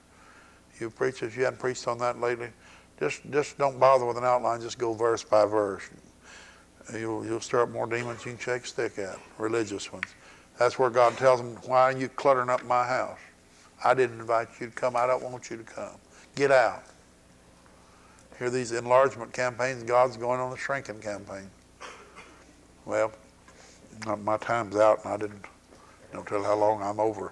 You preachers, you haven't preached on that lately. Just don't bother with an outline. Just go verse by verse. You'll stir up more demons you can shake a stick at, religious ones. That's where God tells them, why are you cluttering up my house? I didn't invite you to come. I don't want you to come. Get out. Hear these enlargement campaigns, God's going on the shrinking campaign. Well, my time's out, and I didn't tell how long I'm over.